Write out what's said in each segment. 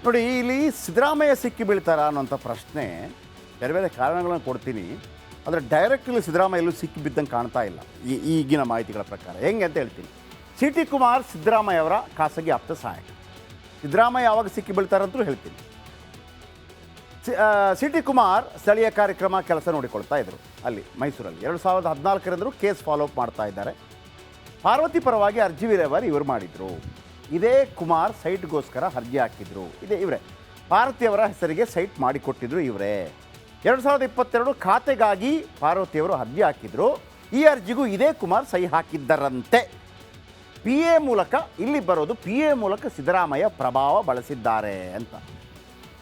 ನೋಡಿ, ಇಲ್ಲಿ ಸಿದ್ದರಾಮಯ್ಯ ಸಿಕ್ಕಿ ಬೀಳ್ತಾರಾ ಅನ್ನೋಂಥ ಪ್ರಶ್ನೆ ಬೇರೆ ಬೇರೆ ಕಾರಣಗಳನ್ನು ಕೊಡ್ತೀನಿ. ಆದರೆ ಡೈರೆಕ್ಟ್ಲಿ ಸಿದ್ದರಾಮಯ್ಯ ಎಲ್ಲೂ ಸಿಕ್ಕಿ ಬಿದ್ದಂಗೆ ಕಾಣ್ತಾ ಇಲ್ಲ ಈಗಿನ ಮಾಹಿತಿಗಳ ಪ್ರಕಾರ. ಹೆಂಗೆ ಅಂತ ಹೇಳ್ತೀನಿ. ಸಿ ಟಿ ಕುಮಾರ್ ಸಿದ್ದರಾಮಯ್ಯ ಅವರ ಖಾಸಗಿ ಆಪ್ತ ಸಹಾಯಕ. ಸಿದ್ದರಾಮಯ್ಯ ಯಾವಾಗ ಸಿಕ್ಕಿ ಬೀಳ್ತಾರಂತೂ ಹೇಳ್ತೀನಿ. ಸಿ ಟಿ ಕುಮಾರ್ ಸ್ಥಳೀಯ ಕಾರ್ಯಕ್ರಮ ಕೆಲಸ ನೋಡಿಕೊಳ್ತಾ ಇದ್ದರು ಅಲ್ಲಿ ಮೈಸೂರಲ್ಲಿ. 2014ರಿಂದಲೂ ಕೇಸ್ ಫಾಲೋಅಪ್ ಮಾಡ್ತಾ ಇದ್ದಾರೆ. ಪಾರ್ವತಿ ಪರವಾಗಿ ಅರ್ಜಿ ವಿಲೇವಾರಿ ಇವರು ಮಾಡಿದರು. ಇದೇ ಕುಮಾರ್ ಸೈಟ್ಗೋಸ್ಕರ ಅರ್ಜಿ ಹಾಕಿದ್ರು. ಇವರೇ ಪಾರ್ವತಿಯವರ ಹೆಸರಿಗೆ ಸೈಟ್ ಮಾಡಿಕೊಟ್ಟಿದ್ರು ಇವರೇ. 2022 ಖಾತೆಗಾಗಿ ಪಾರ್ವತಿಯವರು ಅರ್ಜಿ ಹಾಕಿದ್ರು. ಈ ಅರ್ಜಿಗೂ ಇದೇ ಕುಮಾರ್ ಸಹಿ ಹಾಕಿದ್ದರಂತೆ. ಪಿ ಎ ಮೂಲಕ ಇಲ್ಲಿ ಬರೋದು, ಪಿ ಎ ಮೂಲಕ ಸಿದ್ದರಾಮಯ್ಯ ಪ್ರಭಾವ ಬಳಸಿದ್ದಾರೆ ಅಂತ.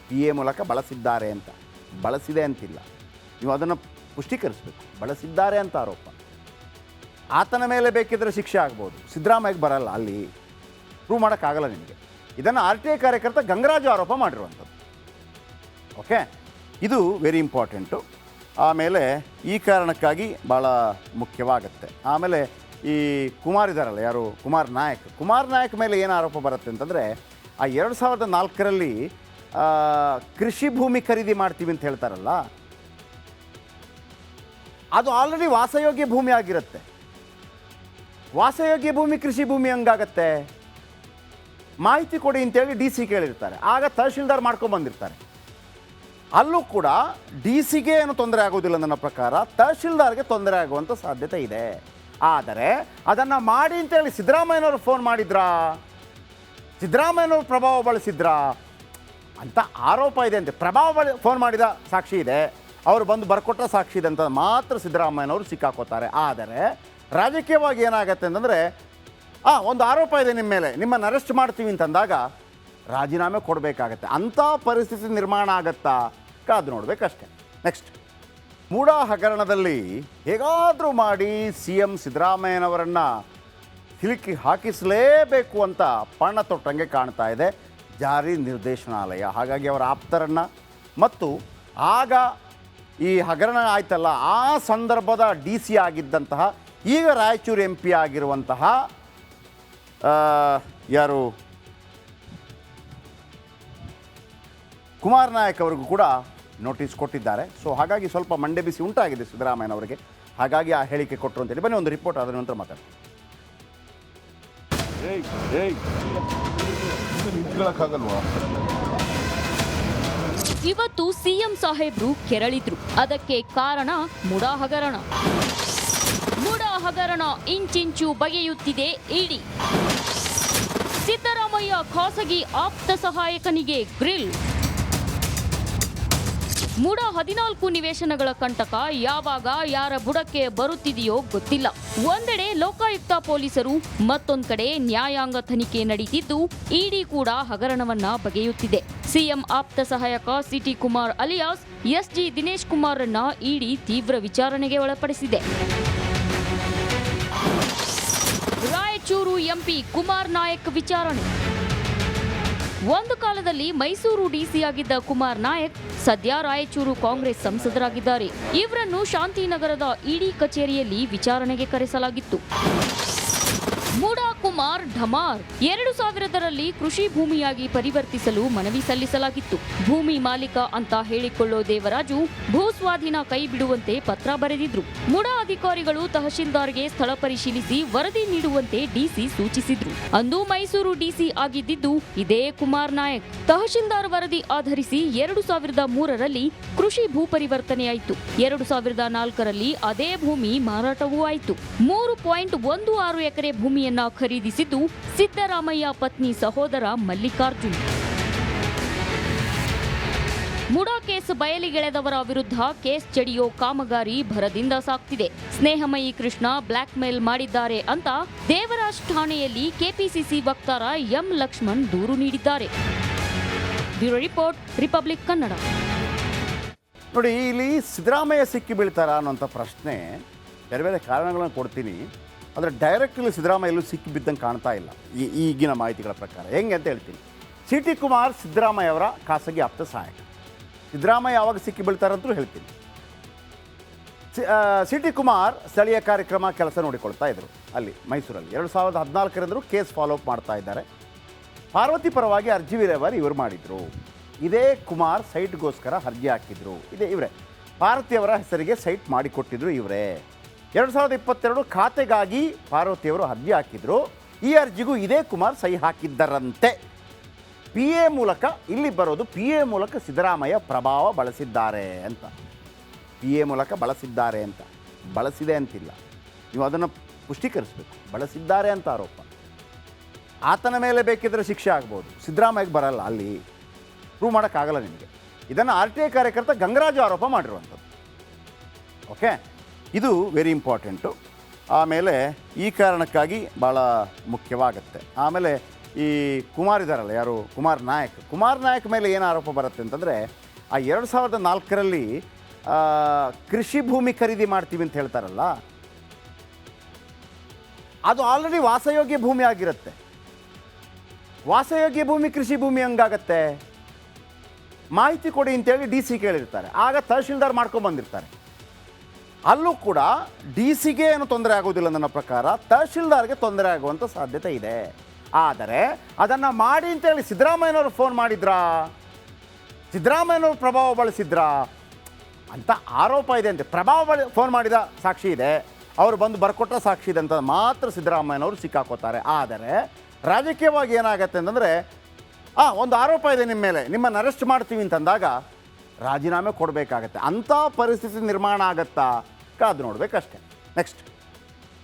ಪಿ ಎ ಮೂಲಕ ಬಳಸಿದ್ದಾರೆ ಅಂತ, ಬಳಸಿದೆ ಅಂತಿಲ್ಲ, ನೀವು ಅದನ್ನು ಪುಷ್ಟೀಕರಿಸಬೇಕು. ಬಳಸಿದ್ದಾರೆ ಅಂತ ಆರೋಪ. ಆತನ ಮೇಲೆ ಬೇಕಿದ್ದರೆ ಶಿಕ್ಷೆ ಆಗ್ಬೋದು, ಸಿದ್ದರಾಮಯ್ಯಗೆ ಬರಲ್ಲ, ಅಲ್ಲಿ ಪ್ರೂವ್ ಮಾಡೋಕ್ಕಾಗಲ್ಲ ನಿಮಗೆ. ಇದನ್ನು ಆರ್ ಟಿ ಐ ಕಾರ್ಯಕರ್ತ ಗಂಗರಾಜು ಆರೋಪ ಮಾಡಿರುವಂಥದ್ದು. ಓಕೆ, ಇದು ವೆರಿ ಇಂಪಾರ್ಟೆಂಟು. ಆಮೇಲೆ ಈ ಕಾರಣಕ್ಕಾಗಿ ಭಾಳ ಮುಖ್ಯವಾಗುತ್ತೆ. ಆಮೇಲೆ ಈ ಕುಮಾರ್ ಇದ್ದಾರಲ್ಲ, ಯಾರು ಕುಮಾರ್ ನಾಯಕ್ ಮೇಲೆ ಏನು ಆರೋಪ ಬರುತ್ತೆ ಅಂತಂದರೆ, ಆ 2004ರಲ್ಲಿ ಕೃಷಿ ಭೂಮಿ ಖರೀದಿ ಮಾಡ್ತೀವಿ ಅಂತ ಹೇಳ್ತಾರಲ್ಲ, ಅದು ಆಲ್ರೆಡಿ ವಾಸಯೋಗ್ಯ ಭೂಮಿ ಆಗಿರುತ್ತೆ. ವಾಸಯೋಗ್ಯ ಭೂಮಿ ಕೃಷಿ ಭೂಮಿ ಹಂಗಾಗತ್ತೆ. ಮಾಹಿತಿ ಕೊಡಿ ಅಂತೇಳಿ ಡಿ ಸಿ ಕೇಳಿರ್ತಾರೆ. ಆಗ ತಹಶೀಲ್ದಾರ್ ಮಾಡ್ಕೊಂಡ್ಬಂದಿರ್ತಾರೆ. ಅಲ್ಲೂ ಕೂಡ ಡಿ ಸಿಗೆ ಏನು ತೊಂದರೆ ಆಗೋದಿಲ್ಲ ನನ್ನ ಪ್ರಕಾರ, ತಹಶೀಲ್ದಾರ್ಗೆ ತೊಂದರೆ ಆಗುವಂಥ ಸಾಧ್ಯತೆ ಇದೆ. ಆದರೆ ಅದನ್ನು ಮಾಡಿ ಅಂತೇಳಿ ಸಿದ್ದರಾಮಯ್ಯನವರು ಫೋನ್ ಮಾಡಿದ್ರಾ, ಸಿದ್ದರಾಮಯ್ಯನವರು ಪ್ರಭಾವ ಬಳಸಿದ್ರಾ ಅಂತ ಆರೋಪ ಇದೆ ಅಂತೆ. ಫೋನ್ ಮಾಡಿದ ಸಾಕ್ಷಿ ಇದೆ, ಅವರು ಬಂದು ಬರ್ಕೊಟ್ಟ ಸಾಕ್ಷಿ ಇದೆ ಅಂತ ಮಾತ್ರ ಸಿದ್ದರಾಮಯ್ಯನವರು ಸಿಕ್ಕಾಕೋತಾರೆ. ಆದರೆ ರಾಜಕೀಯವಾಗಿ ಏನಾಗತ್ತೆ ಅಂತಂದರೆ, ಒಂದು ಆರೋಪ ಇದೆ ನಿಮ್ಮ ಮೇಲೆ, ನಿಮ್ಮನ್ನು ಅರೆಸ್ಟ್ ಮಾಡ್ತೀವಿ ಅಂತಂದಾಗ ರಾಜೀನಾಮೆ ಕೊಡಬೇಕಾಗತ್ತೆ. ಅಂಥ ಪರಿಸ್ಥಿತಿ ನಿರ್ಮಾಣ ಆಗತ್ತಾ, ಕಾದು ನೋಡಬೇಕಷ್ಟೆ. ನೆಕ್ಸ್ಟ್, ಮೂಡಾ ಹಗರಣದಲ್ಲಿ ಹೇಗಾದರೂ ಮಾಡಿ ಸಿ ಎಂ ಸಿದ್ದರಾಮಯ್ಯನವರನ್ನು ಸಿಲುಕಿ ಹಾಕಿಸಲೇಬೇಕು ಅಂತ ಪಣ ತೊಟ್ಟಂಗೆ ಕಾಣ್ತಾ ಇದೆ ಜಾರಿ ನಿರ್ದೇಶನಾಲಯ. ಹಾಗಾಗಿ ಅವರ ಆಪ್ತರನ್ನು ಮತ್ತು ಆಗ ಈ ಹಗರಣ ಆಯ್ತಲ್ಲ ಆ ಸಂದರ್ಭದ ಡಿ ಸಿ ಆಗಿದ್ದಂತಹ, ಈಗ ರಾಯಚೂರು ಎಂ ಪಿ ಆಗಿರುವಂತಹ ಯಾರು ಕುಮಾರ್ ನಾಯಕ್ ಅವರಿಗೂ ಕೂಡ ನೋಟಿಸ್ ಕೊಟ್ಟಿದ್ದಾರೆ. ಸೊ ಹಾಗಾಗಿ ಸ್ವಲ್ಪ ಮಂಡೆ ಬಿಸಿ ಉಂಟಾಗಿದೆ ಸಿದ್ದರಾಮಯ್ಯನವರಿಗೆ. ಹಾಗಾಗಿ ಆ ಹೇಳಿಕೆ ಕೊಟ್ಟರು ಅಂತೇಳಿ. ಬನ್ನಿ ಒಂದು ರಿಪೋರ್ಟ್ ಅದರ ನಂತರ ಮಾತಾಡ್ತೀನಿ. ಇವತ್ತು ಸಿಎಂ ಸಾಹೇಬ್ರು ಕೆರಳಿದ್ರು. ಅದಕ್ಕೆ ಕಾರಣ ಮುಡಾ ಹಗರಣ. ಮುಡಾ ಹಗರಣ ಇಂಚಿಂಚು ಬಗೆಯುತ್ತಿದೆ ಇಡಿ. ಸಿದ್ದರಾಮಯ್ಯ ಖಾಸಗಿ ಆಪ್ತ ಸಹಾಯಕನಿಗೆ ಗ್ರಿಲ್. ಮುಡಾ 14 ನಿವೇಶನಗಳ ಕಂಟಕ ಯಾವಾಗ ಯಾರ ಬುಡಕ್ಕೆ ಬರುತ್ತಿದೆಯೋ ಗೊತ್ತಿಲ್ಲ. ಒಂದೆಡೆ ಲೋಕಾಯುಕ್ತ ಪೊಲೀಸರು, ಮತ್ತೊಂದು ಕಡೆ ನ್ಯಾಯಾಂಗ ತನಿಖೆ ನಡೀತಿದ್ದು ಇಡಿ ಕೂಡ ಹಗರಣವನ್ನ ಬಗೆಯುತ್ತಿದೆ. ಸಿಎಂ ಆಪ್ತ ಸಹಾಯಕ C T Kumar alias S G Dinesh ಕುಮಾರ್ರನ್ನ ಇಡಿ ತೀವ್ರ ವಿಚಾರಣೆಗೆ ಒಳಪಡಿಸಿದೆ. ರಾಯಚೂರು ಎಂಪಿ ಕುಮಾರ್ ನಾಯಕ್ ವಿಚಾರಣೆ. ಒಂದು ಕಾಲದಲ್ಲಿ ಮೈಸೂರು ಡಿಸಿಯಾಗಿದ್ದ ಕುಮಾರ್ ನಾಯಕ್ ಸದ್ಯ ರಾಯಚೂರು ಕಾಂಗ್ರೆಸ್ ಸಂಸದರಾಗಿದ್ದಾರೆ. ಇವರನ್ನು ಶಾಂತಿನಗರದ ಇಡಿ ಕಚೇರಿಯಲ್ಲಿ ವಿಚಾರಣೆಗೆ ಕರೆಸಲಾಗಿತ್ತು. ಮುಡಾ ಕುಮಾರ್ ಢಮಾರ್ 2000ರಲ್ಲಿ ಕೃಷಿ ಭೂಮಿಯಾಗಿ ಪರಿವರ್ತಿಸಲು ಮನವಿ ಸಲ್ಲಿಸಲಾಗಿತ್ತು. ಭೂಮಿ ಮಾಲೀಕ ಅಂತ ಹೇಳಿಕೊಳ್ಳೋ ದೇವರಾಜು ಭೂ ಸ್ವಾಧೀನ ಕೈ ಬಿಡುವಂತೆ ಪತ್ರ ಬರೆದಿದ್ರು. ಮುಡಾ ಅಧಿಕಾರಿಗಳು ತಹಶೀಲ್ದಾರ್ಗೆ ಸ್ಥಳ ಪರಿಶೀಲಿಸಿ ವರದಿ ನೀಡುವಂತೆ ಡಿಸಿ ಸೂಚಿಸಿದ್ರು. ಅಂದು ಮೈಸೂರು ಡಿಸಿ ಆಗಿದ್ದಿದ್ದು ಇದೇ ಕುಮಾರ್ ನಾಯಕ್. ತಹಶೀಲ್ದಾರ್ ವರದಿ ಆಧರಿಸಿ 2003ರಲ್ಲಿ ಕೃಷಿ ಭೂ ಪರಿವರ್ತನೆಯಾಯಿತು. 2004ರಲ್ಲಿ ಅದೇ ಭೂಮಿ ಮಾರಾಟವೂ ಆಯಿತು. 3.16 ಎಕರೆ ಭೂಮಿಯನ್ನ ಖರೀದಿಸಿದ್ದು ಸಿದ್ದರಾಮಯ್ಯ ಪತ್ನಿ ಸಹೋದರ ಮಲ್ಲಿಕಾರ್ಜುನ್. ಮುಡಾ ಕೇಸ್ ಬಯಲಿಗೆಳೆದವರ ವಿರುದ್ಧ ಕೇಸ್ ಜಡಿಯೋ ಕಾಮಗಾರಿ ಭರದಿಂದ ಸಾಗ್ತಿದೆ. ಸ್ನೇಹಮಯಿ ಕೃಷ್ಣ ಬ್ಲಾಕ್ ಮೇಲ್ ಮಾಡಿದ್ದಾರೆ ಅಂತ ದೇವರಾಜ್ ಠಾಣೆಯಲ್ಲಿ ಕೆಪಿಸಿಸಿ ವಕ್ತಾರ ಎಂ ಲಕ್ಷ್ಮಣ್ ದೂರು ನೀಡಿದ್ದಾರೆ. Bureau report, republic Kannada. ನೋಡಿ, ಇಲ್ಲಿ ಸಿದ್ದರಾಮಯ್ಯ ಸಿಕ್ಕಿ ಬೀಳ್ತಾರಾ ಅನ್ನೋಂಥ ಪ್ರಶ್ನೆ ಬೇರೆ ಬೇರೆ ಕಾರಣಗಳನ್ನು ಕೊಡ್ತೀನಿ. ಆದರೆ ಡೈರೆಕ್ಟ್ಲಿ ಸಿದ್ದರಾಮಯ್ಯ ಎಲ್ಲೂ ಸಿಕ್ಕಿ ಬಿದ್ದಂಗೆ ಕಾಣ್ತಾ ಇಲ್ಲ ಈಗಿನ ಮಾಹಿತಿಗಳ ಪ್ರಕಾರ. ಹೆಂಗೆ ಅಂತ ಹೇಳ್ತೀನಿ. ಸಿ ಟಿ ಕುಮಾರ್ ಸಿದ್ದರಾಮಯ್ಯ ಅವರ ಖಾಸಗಿ ಆಪ್ತ ಸಹಾಯಕ. ಸಿದ್ದರಾಮಯ್ಯ ಯಾವಾಗ ಸಿಕ್ಕಿ ಬೀಳ್ತಾರಂತೂ ಹೇಳ್ತೀನಿ. ಸಿ ಟಿ ಕುಮಾರ್ ಸ್ಥಳೀಯ ಕಾರ್ಯಕ್ರಮ ಕೆಲಸ ನೋಡಿಕೊಳ್ತಾ ಇದ್ದರು ಅಲ್ಲಿ ಮೈಸೂರಲ್ಲಿ. 2014ರಿಂದಲೂ ಕೇಸ್ ಫಾಲೋಅಪ್ ಮಾಡ್ತಾ ಇದ್ದಾರೆ. ಪಾರ್ವತಿ ಪರವಾಗಿ ಅರ್ಜಿ ವಿಲೇವಾರಿ ಇವರು ಮಾಡಿದರು. ಇದೇ ಕುಮಾರ್ ಸೈಟ್ಗೋಸ್ಕರ ಅರ್ಜಿ ಹಾಕಿದ್ರು. ಇವರೇ ಪಾರ್ವತಿಯವರ ಹೆಸರಿಗೆ ಸೈಟ್ ಮಾಡಿಕೊಟ್ಟಿದ್ರು ಇವರೇ. 2022 ಖಾತೆಗಾಗಿ ಪಾರ್ವತಿಯವರು ಅರ್ಜಿ ಹಾಕಿದ್ರು. ಈ ಅರ್ಜಿಗೂ ಇದೇ ಕುಮಾರ್ ಸಹಿ ಹಾಕಿದ್ದರಂತೆ. PA ಮೂಲಕ ಇಲ್ಲಿ ಬರೋದು, PA ಮೂಲಕ ಸಿದ್ದರಾಮಯ್ಯ ಪ್ರಭಾವ ಬಳಸಿದ್ದಾರೆ ಅಂತ. PA ಮೂಲಕ ಬಳಸಿದ್ದಾರೆ ಅಂತ, ಬಳಸಿದೆ ಅಂತಿಲ್ಲ, ನೀವು ಅದನ್ನು ಪುಷ್ಟೀಕರಿಸಬೇಕು. ಬಳಸಿದ್ದಾರೆ ಅಂತ ಆರೋಪ. ಆತನ ಮೇಲೆ ಬೇಕಿದ್ದರೆ ಶಿಕ್ಷೆ ಆಗ್ಬೋದು, ಸಿದ್ದರಾಮಯ್ಯಗೆ ಬರಲ್ಲ, ಅಲ್ಲಿ ಪ್ರೂವ್ ಮಾಡೋಕ್ಕಾಗಲ್ಲ ನಿಮಗೆ. ಇದನ್ನು RTI ಕಾರ್ಯಕರ್ತ ಗಂಗರಾಜು ಆರೋಪ ಮಾಡಿರುವಂಥದ್ದು. ಓಕೆ, ಇದು ವೆರಿ ಇಂಪಾರ್ಟೆಂಟು. ಆಮೇಲೆ ಈ ಕಾರಣಕ್ಕಾಗಿ ಭಾಳ ಮುಖ್ಯವಾಗುತ್ತೆ. ಆಮೇಲೆ ಈ ಕುಮಾರ್ ಇದ್ದಾರಲ್ಲ, ಯಾರು ಕುಮಾರ್ ನಾಯಕ್ ಮೇಲೆ ಏನು ಆರೋಪ ಬರುತ್ತೆ ಅಂತಂದರೆ, ಆ 2004ರಲ್ಲಿ ಕೃಷಿ ಭೂಮಿ ಖರೀದಿ ಮಾಡ್ತೀವಿ ಅಂತ ಹೇಳ್ತಾರಲ್ಲ, ಅದು ಆಲ್ರೆಡಿ ವಾಸಯೋಗ್ಯ ಭೂಮಿ ಆಗಿರುತ್ತೆ. ವಾಸಯೋಗ್ಯ ಭೂಮಿ ಕೃಷಿ ಭೂಮಿ ಹಂಗಾಗತ್ತೆ? ಮಾಹಿತಿ ಕೊಡಿ ಅಂತೇಳಿ DC ಕೇಳಿರ್ತಾರೆ. ಆಗ ತಹಶೀಲ್ದಾರ್ ಮಾಡ್ಕೊಂಡ್ಬಂದಿರ್ತಾರೆ. ಅಲ್ಲೂ ಕೂಡ DC-ಗೆ ಏನು ತೊಂದರೆ ಆಗೋದಿಲ್ಲ ನನ್ನ ಪ್ರಕಾರ, ತಹಶೀಲ್ದಾರ್ಗೆ ತೊಂದರೆ ಆಗುವಂಥ ಸಾಧ್ಯತೆ ಇದೆ. ಆದರೆ ಅದನ್ನು ಮಾಡಿ ಅಂತೇಳಿ ಸಿದ್ದರಾಮಯ್ಯನವರು ಫೋನ್ ಮಾಡಿದ್ರಾ, ಸಿದ್ದರಾಮಯ್ಯನವರು ಪ್ರಭಾವ ಬಳಸಿದ್ರಾ ಅಂತ ಆರೋಪ ಇದೆ ಅಂತೆ. ಫೋನ್ ಮಾಡಿದ ಸಾಕ್ಷಿ ಇದೆ, ಅವರು ಬಂದು ಬರ್ಕೊಟ್ಟ ಸಾಕ್ಷಿ ಇದೆ ಅಂತ ಮಾತ್ರ ಸಿದ್ದರಾಮಯ್ಯನವರು ಸಿಕ್ಕಾಕೋತಾರೆ. ಆದರೆ ರಾಜಕೀಯವಾಗಿ ಏನಾಗತ್ತೆ ಅಂತಂದರೆ, ಒಂದು ಆರೋಪ ಇದೆ ನಿಮ್ಮ ಮೇಲೆ, ನಿಮ್ಮನ್ನು ಅರೆಸ್ಟ್ ಮಾಡ್ತೀವಿ ಅಂತಂದಾಗ ರಾಜೀನಾಮೆ ಕೊಡಬೇಕಾಗತ್ತೆ. ಅಂಥ ಪರಿಸ್ಥಿತಿ ನಿರ್ಮಾಣ ಆಗತ್ತಾ? ಕಾದು ನೋಡಬೇಕಷ್ಟೆ. ನೆಕ್ಸ್ಟ್,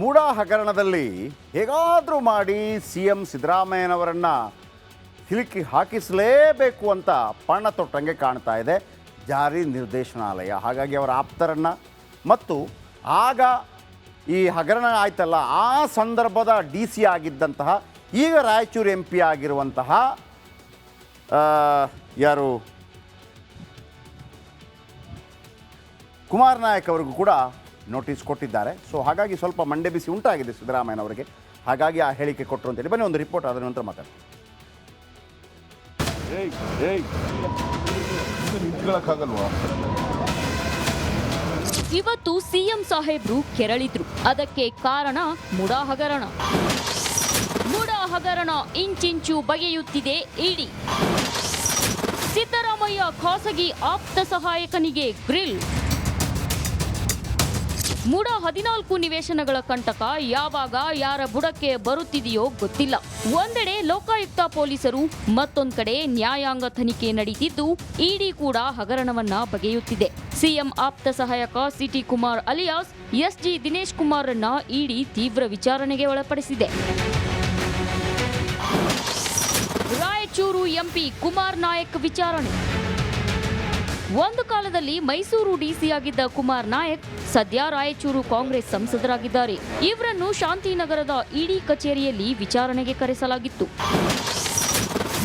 ಮೂಡಾ ಹಗರಣದಲ್ಲಿ ಹೇಗಾದರೂ ಮಾಡಿ CM ಸಿದ್ದರಾಮಯ್ಯನವರನ್ನು ಸಿಲುಕಿ ಹಾಕಿಸಲೇಬೇಕು ಅಂತ ಪಣ ತೊಟ್ಟಂಗೆ ಕಾಣ್ತಾ ಇದೆ ಜಾರಿ ನಿರ್ದೇಶನಾಲಯ. ಹಾಗಾಗಿ ಅವರ ಆಪ್ತರನ್ನು ಮತ್ತು ಆಗ ಈ ಹಗರಣ ಆಯ್ತಲ್ಲ ಆ ಸಂದರ್ಭದ DC ಆಗಿದ್ದಂತಹ, ಈಗ ರಾಯಚೂರು MP ಆಗಿರುವಂತಹ ಯಾರು ಕುಮಾರ್ ನಾಯಕ್ ಅವರಿಗೂ ಕೂಡ ನೋಟಿಸ್ ಕೊಟ್ಟಿದ್ದಾರೆ. ಸೊ ಹಾಗಾಗಿ ಸ್ವಲ್ಪ ಮಂಡೆ ಬಿಸಿ ಉಂಟಾಗಿದೆ ಸಿದ್ದರಾಮಯ್ಯನವರಿಗೆ, ಹಾಗಾಗಿ ಆ ಹೇಳಿಕೆ ಕೊಟ್ಟರು ಅಂತೇಳಿ. ಬನ್ನಿ ಒಂದು ರಿಪೋರ್ಟ್ ಅದರ ನಂತರ ಮಾತಾಡ್ತೀವಿ. ಇವತ್ತು CM ಸಾಹೇಬ್ರು ಕೆರಳಿದ್ರು. ಅದಕ್ಕೆ ಕಾರಣ ಮುಡಾ ಹಗರಣ. ಮುಡಾ ಹಗರಣ ಇಂಚಿಂಚು ಬಗೆಯುತ್ತಿದೆ ಇಡಿ. ಸಿದ್ದರಾಮಯ್ಯ ಖಾಸಗಿ ಆಪ್ತ ಸಹಾಯಕನಿಗೆ ಗ್ರಿಲ್. ಮುಡಾ 14 ನಿವೇಶನಗಳ ಕಂಟಕ ಯಾವಾಗ ಯಾರ ಬುಡಕ್ಕೆ ಬರುತ್ತಿದೆಯೋ ಗೊತ್ತಿಲ್ಲ. ಒಂದೆಡೆ ಲೋಕಾಯುಕ್ತ ಪೊಲೀಸರು, ಮತ್ತೊಂದು ಕಡೆ ನ್ಯಾಯಾಂಗ ತನಿಖೆ ನಡೆಯುತ್ತಿದ್ದು ಇಡಿ ಕೂಡ ಹಗರಣವನ್ನ ಬಗೆಯುತ್ತಿದೆ. CM ಆಪ್ತ ಸಹಾಯಕ CT Kumar alias SG Dinesh ಕುಮಾರ್ರನ್ನ ಇಡಿ ತೀವ್ರ ವಿಚಾರಣೆಗೆ ಒಳಪಡಿಸಿದೆ. ರಾಯಚೂರು MP ಕುಮಾರ್ ನಾಯಕ್ ವಿಚಾರಣೆ. ಒಂದು ಕಾಲದಲ್ಲಿ ಮೈಸೂರು DC ಆಗಿದ್ದ ಕುಮಾರ್ ನಾಯಕ್ ಸದ್ಯ ರಾಯಚೂರು ಕಾಂಗ್ರೆಸ್ ಸಂಸದರಾಗಿದ್ದಾರೆ. ಇವರನ್ನು ಶಾಂತಿನಗರದ ಇಡಿ ಕಚೇರಿಯಲ್ಲಿ ವಿಚಾರಣೆಗೆ ಕರೆಸಲಾಗಿತ್ತು.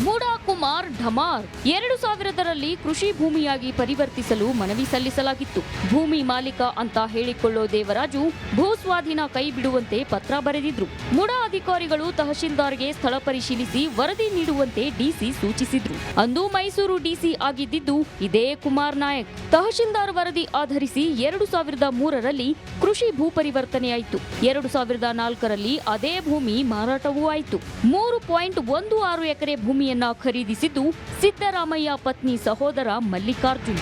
ಮುಡಾ ಕುಮಾರ್ ಢಮಾರ್ 2000ರಲ್ಲಿ ಕೃಷಿ ಭೂಮಿಯಾಗಿ ಪರಿವರ್ತಿಸಲು ಮನವಿ ಸಲ್ಲಿಸಲಾಗಿತ್ತು. ಭೂಮಿ ಮಾಲೀಕ ಅಂತ ಹೇಳಿಕೊಳ್ಳೋ ದೇವರಾಜು ಭೂ ಸ್ವಾಧೀನ ಕೈ ಬಿಡುವಂತೆ ಪತ್ರ ಬರೆದಿದ್ರು. ಮುಡಾ ಅಧಿಕಾರಿಗಳು ತಹಶೀಲ್ದಾರ್ಗೆ ಸ್ಥಳ ಪರಿಶೀಲಿಸಿ ವರದಿ ನೀಡುವಂತೆ DC ಸೂಚಿಸಿದ್ರು. ಅಂದು ಮೈಸೂರು DC ಆಗಿದ್ದಿದ್ದು ಇದೇ ಕುಮಾರ್ ನಾಯಕ್. ತಹಶೀಲ್ದಾರ್ ವರದಿ ಆಧರಿಸಿ 2003ರಲ್ಲಿ ಕೃಷಿ ಭೂ ಪರಿವರ್ತನೆಯಾಯಿತು. 2004ರಲ್ಲಿ ಅದೇ ಭೂಮಿ ಮಾರಾಟವೂ ಆಯಿತು. 3.16 ಎಕರೆ ಭೂಮಿಯನ್ನ ಖರೀದಿಸಿದ್ದು ಸಿದ್ದರಾಮಯ್ಯ ಪತ್ನಿ ಸಹೋದರ ಮಲ್ಲಿಕಾರ್ಜುನ್.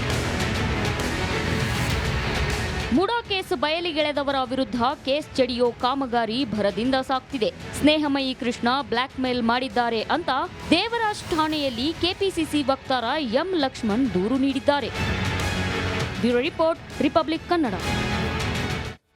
ಮುಡಾ ಕೇಸ್ ಬಯಲಿಗೆಳೆದವರ ವಿರುದ್ಧ ಕೇಸ್ ಜಡಿಯೋ ಕಾಮಗಾರಿ ಭರದಿಂದ ಸಾಗ್ತಿದೆ. ಸ್ನೇಹಮಯಿ ಕೃಷ್ಣ ಬ್ಲಾಕ್ ಮೇಲ್ ಮಾಡಿದ್ದಾರೆ ಅಂತ ದೇವರಾಜ್ ಠಾಣೆಯಲ್ಲಿ KPCC ವಕ್ತಾರ M ಲಕ್ಷ್ಮಣ್ ದೂರು ನೀಡಿದ್ದಾರೆ. Bureau report, republic Kannada.